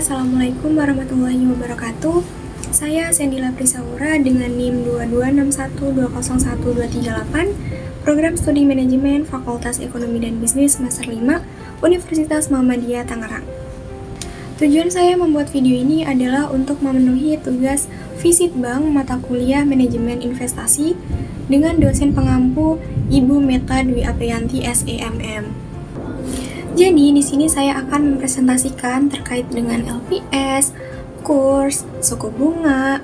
Assalamualaikum warahmatullahi wabarakatuh. Saya Sendila Prisaura dengan NIM 226120138, Program Studi Manajemen Fakultas Ekonomi dan Bisnis Semester 5, Universitas Muhammadiyah Tangerang. Tujuan saya membuat video ini adalah untuk memenuhi tugas visit bank mata kuliah Manajemen Investasi dengan dosen pengampu Ibu Meta Dwi Apriyanti SEMM. Jadi, di sini saya akan mempresentasikan terkait dengan LPS, kurs, suku bunga,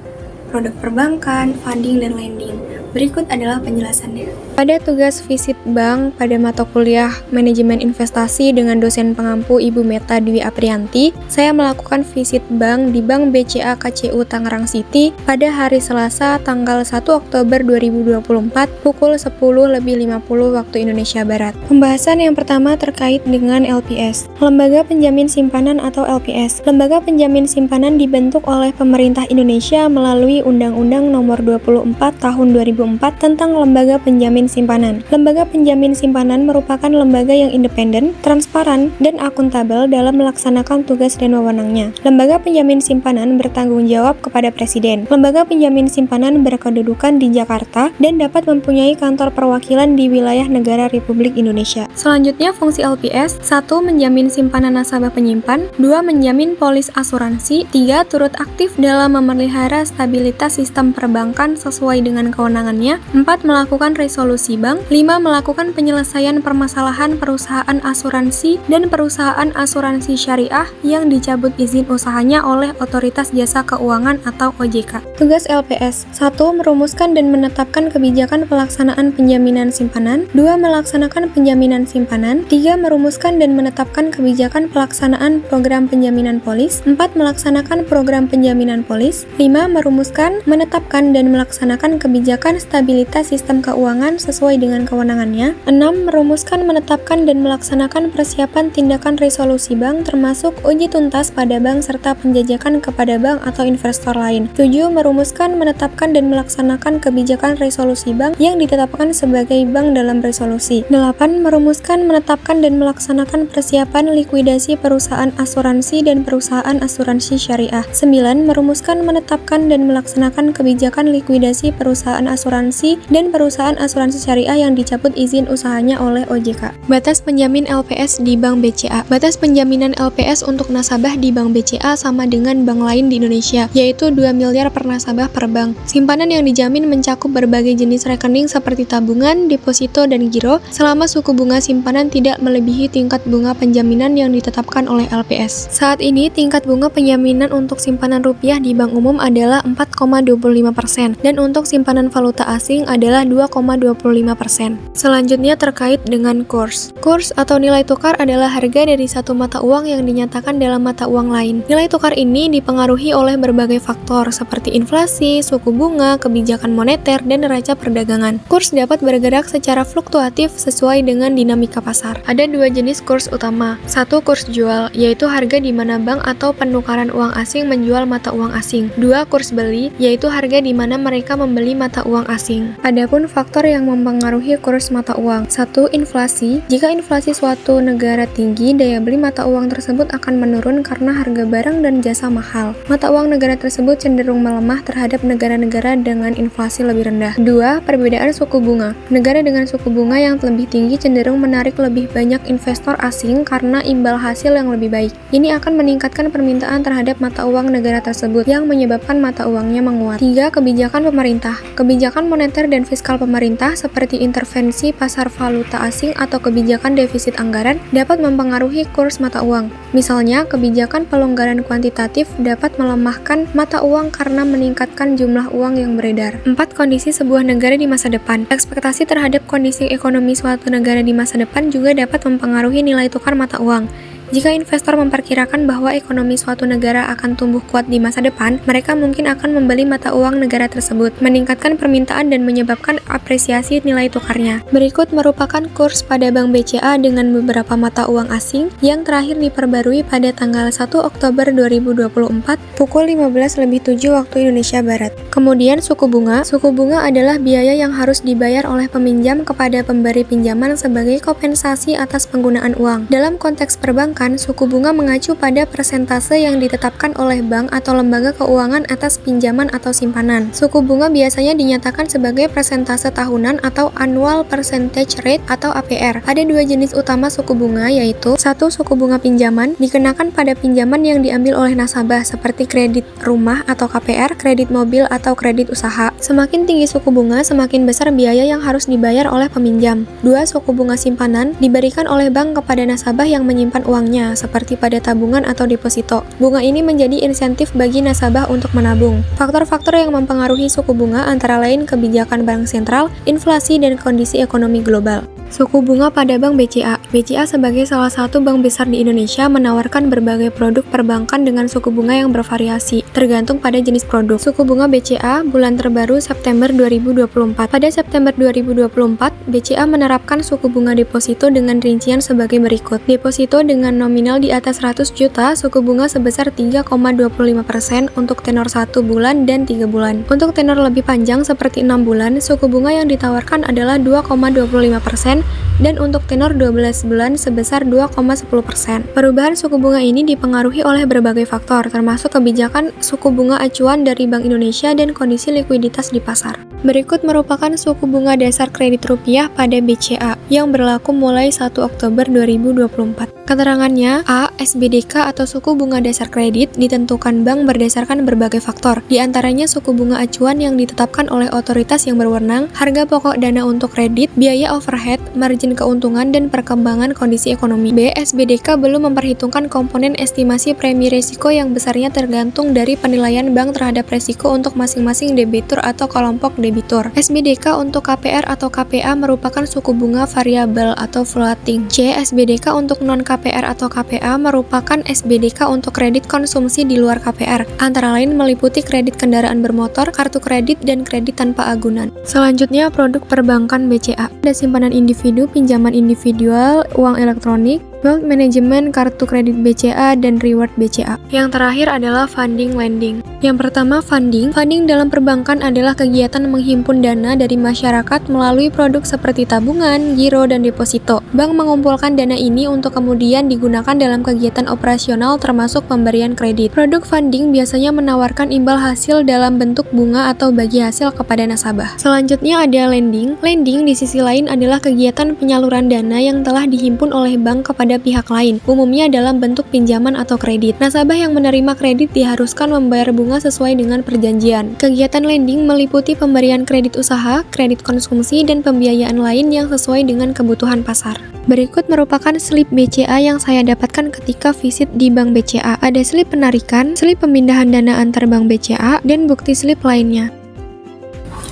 produk perbankan, funding, dan lending. Berikut adalah penjelasannya. Pada tugas visit bank pada mata kuliah Manajemen Investasi dengan dosen pengampu Ibu Meta Dwi Apriyanti, saya melakukan visit bank di Bank BCA KCU Tangerang City pada hari Selasa tanggal 1 Oktober 2024 pukul 10.50 waktu Indonesia Barat. Pembahasan yang pertama terkait dengan LPS. Lembaga Penjamin Simpanan atau LPS. Lembaga penjamin simpanan dibentuk oleh pemerintah Indonesia melalui Undang-Undang Nomor 24 Tahun 2004 tentang Lembaga Penjamin Simpanan. Lembaga penjamin simpanan merupakan lembaga yang independen, transparan, dan akuntabel dalam melaksanakan tugas dan wewenangnya. Lembaga penjamin simpanan bertanggung jawab kepada Presiden. Lembaga penjamin simpanan berkedudukan di Jakarta dan dapat mempunyai kantor perwakilan di wilayah negara Republik Indonesia. Selanjutnya, fungsi LPS: 1. Menjamin simpanan nasabah penyimpan, 2. Menjamin polis asuransi, 3. Turut aktif dalam memelihara stabilitas sistem perbankan sesuai dengan kewenangannya, 4. Melakukan resolusi bank, 5. Melakukan penyelesaian permasalahan perusahaan asuransi dan perusahaan asuransi syariah yang dicabut izin usahanya oleh Otoritas Jasa Keuangan atau OJK. Tugas LPS: 1. Merumuskan dan menetapkan kebijakan pelaksanaan penjaminan simpanan, 2. Melaksanakan penjaminan simpanan, 3. Merumuskan dan menetapkan kebijakan pelaksanaan program penjaminan polis, 4. Melaksanakan program penjaminan polis, 5. Merumuskan, menetapkan, dan melaksanakan kebijakan stabilitas sistem keuangan sesuai dengan kewenangannya, 6. Merumuskan, menetapkan, dan melaksanakan persiapan tindakan resolusi bank termasuk uji tuntas pada bank serta penjajakan kepada bank atau investor lain, 7. Merumuskan, menetapkan, dan melaksanakan kebijakan resolusi bank yang ditetapkan sebagai bank dalam resolusi, 8. Merumuskan, menetapkan, dan melaksanakan persiapan likuidasi perusahaan asuransi dan perusahaan asuransi syariah, 9. Merumuskan, menetapkan, dan melaksanakan kebijakan likuidasi perusahaan asuransi dan perusahaan asuransi syariah yang dicabut izin usahanya oleh OJK. Batas penjamin LPS di Bank BCA. Batas penjaminan LPS untuk nasabah di Bank BCA sama dengan bank lain di Indonesia, yaitu 2 miliar per nasabah per bank. Simpanan yang dijamin mencakup berbagai jenis rekening seperti tabungan, deposito, dan giro, selama suku bunga simpanan tidak melebihi tingkat bunga penjaminan yang ditetapkan oleh LPS. Saat ini, tingkat bunga penjaminan untuk simpanan rupiah di bank umum adalah 4,25% dan untuk simpanan valuta asing adalah 2,25%. Selanjutnya terkait dengan kurs. Kurs atau nilai tukar adalah harga dari satu mata uang yang dinyatakan dalam mata uang lain. Nilai tukar ini dipengaruhi oleh berbagai faktor seperti inflasi, suku bunga, kebijakan moneter, dan neraca perdagangan. Kurs dapat bergerak secara fluktuatif sesuai dengan dinamika pasar. Ada dua jenis kurs utama. 1. Kurs jual, yaitu harga di mana bank atau penukaran uang asing menjual mata uang asing. 2. Kurs beli, yaitu harga di mana mereka membeli mata uang asing. Adapun faktor yang mempengaruhi kurs mata uang. 1. Inflasi. Jika inflasi suatu negara tinggi, daya beli mata uang tersebut akan menurun karena harga barang dan jasa mahal. Mata uang negara tersebut cenderung melemah terhadap negara-negara dengan inflasi lebih rendah. 2. Perbedaan suku bunga. Negara dengan suku bunga yang lebih tinggi cenderung menarik lebih banyak investor asing karena imbal hasil yang lebih baik. Ini akan meningkatkan permintaan terhadap mata uang negara tersebut yang menyebabkan mata uangnya menguat. 3. Kebijakan pemerintah. Kebijakan moneter dan fiskal pemerintah seperti intervensi pasar valuta asing atau kebijakan defisit anggaran dapat mempengaruhi kurs mata uang. Misalnya, kebijakan pelonggaran kuantitatif dapat melemahkan mata uang karena meningkatkan jumlah uang yang beredar. 4. Kondisi sebuah negara di masa depan. Ekspektasi terhadap kondisi ekonomi suatu negara di masa depan juga dapat mempengaruhi nilai tukar mata uang. Jika investor memperkirakan bahwa ekonomi suatu negara akan tumbuh kuat di masa depan, mereka mungkin akan membeli mata uang negara tersebut, meningkatkan permintaan dan menyebabkan apresiasi nilai tukarnya. Berikut merupakan kurs pada Bank BCA dengan beberapa mata uang asing yang terakhir diperbarui pada tanggal 1 Oktober 2024 pukul 15.07 waktu Indonesia Barat. Kemudian suku bunga. Suku bunga adalah biaya yang harus dibayar oleh peminjam kepada pemberi pinjaman sebagai kompensasi atas penggunaan uang. Dalam konteks perbankan, digunakan, suku bunga mengacu pada persentase yang ditetapkan oleh bank atau lembaga keuangan atas pinjaman atau simpanan. Suku bunga biasanya dinyatakan sebagai persentase tahunan atau annual percentage rate atau APR. Ada dua jenis utama suku bunga, yaitu satu, suku bunga pinjaman dikenakan pada pinjaman yang diambil oleh nasabah seperti kredit rumah atau KPR, kredit mobil atau kredit usaha. Semakin tinggi suku bunga, semakin besar biaya yang harus dibayar oleh peminjam. Dua, suku bunga simpanan diberikan oleh bank kepada nasabah yang menyimpan uangnya, seperti pada tabungan atau deposito. Bunga ini menjadi insentif bagi nasabah untuk menabung. Faktor-faktor yang mempengaruhi suku bunga antara lain kebijakan bank sentral, inflasi, dan kondisi ekonomi global. Suku bunga pada Bank BCA. BCA sebagai salah satu bank besar di Indonesia menawarkan berbagai produk perbankan dengan suku bunga yang bervariasi, tergantung pada jenis produk. Suku bunga BCA bulan terbaru September 2024. Pada September 2024, BCA menerapkan suku bunga deposito dengan rincian sebagai berikut. Deposito dengan nominal di atas 100 juta, suku bunga sebesar 3,25% untuk tenor 1 bulan dan 3 bulan. Untuk tenor lebih panjang seperti 6 bulan, suku bunga yang ditawarkan adalah 2,25%, dan untuk tenor 12 bulan sebesar 2,10%. Perubahan suku bunga ini dipengaruhi oleh berbagai faktor, termasuk kebijakan suku bunga acuan dari Bank Indonesia dan kondisi likuiditas di pasar. Berikut merupakan suku bunga dasar kredit rupiah pada BCA yang berlaku mulai 1 Oktober 2024. Keterangannya, A. SBDK atau suku bunga dasar kredit ditentukan bank berdasarkan berbagai faktor, di antaranya suku bunga acuan yang ditetapkan oleh otoritas yang berwenang, harga pokok dana untuk kredit, biaya overhead, margin keuntungan, dan perkembangan kondisi ekonomi. B. SBDK belum memperhitungkan komponen estimasi premi risiko yang besarnya tergantung dari penilaian bank terhadap risiko untuk masing-masing debitur atau kelompok debitur. SBDK untuk KPR atau KPA merupakan suku bunga variabel atau floating. C. SBDK untuk non-KPR atau KPA merupakan SBDK untuk kredit konsumsi di luar KPR, antara lain meliputi kredit kendaraan bermotor, kartu kredit, dan kredit tanpa agunan. Selanjutnya, produk perbankan BCA. Ada simpanan individu, pinjaman individual, uang elektronik, wealth management, kartu kredit BCA, dan reward BCA. Yang terakhir adalah funding lending. Yang pertama, funding. Funding dalam perbankan adalah kegiatan menghimpun dana dari masyarakat melalui produk seperti tabungan, giro, dan deposito. Bank mengumpulkan dana ini untuk kemudian digunakan dalam kegiatan operasional termasuk pemberian kredit. Produk funding biasanya menawarkan imbal hasil dalam bentuk bunga atau bagi hasil kepada nasabah. Selanjutnya ada lending. Lending di sisi lain adalah kegiatan penyaluran dana yang telah dihimpun oleh bank kepada pihak lain, umumnya dalam bentuk pinjaman atau kredit. Nasabah yang menerima kredit diharuskan membayar bunga sesuai dengan perjanjian. Kegiatan lending meliputi pemberian kredit usaha, kredit konsumsi, dan pembiayaan lain yang sesuai dengan kebutuhan pasar. Berikut merupakan slip BCA yang saya dapatkan ketika visit di Bank BCA. Ada slip penarikan, slip pemindahan dana antar bank BCA, dan bukti slip lainnya.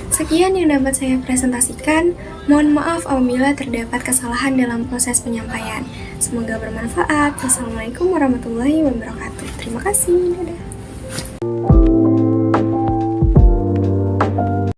Sekian yang dapat saya presentasikan. Mohon maaf apabila terdapat kesalahan dalam proses penyampaian. Semoga bermanfaat. Wassalamualaikum warahmatullahi wabarakatuh. Terima kasih. Dadah.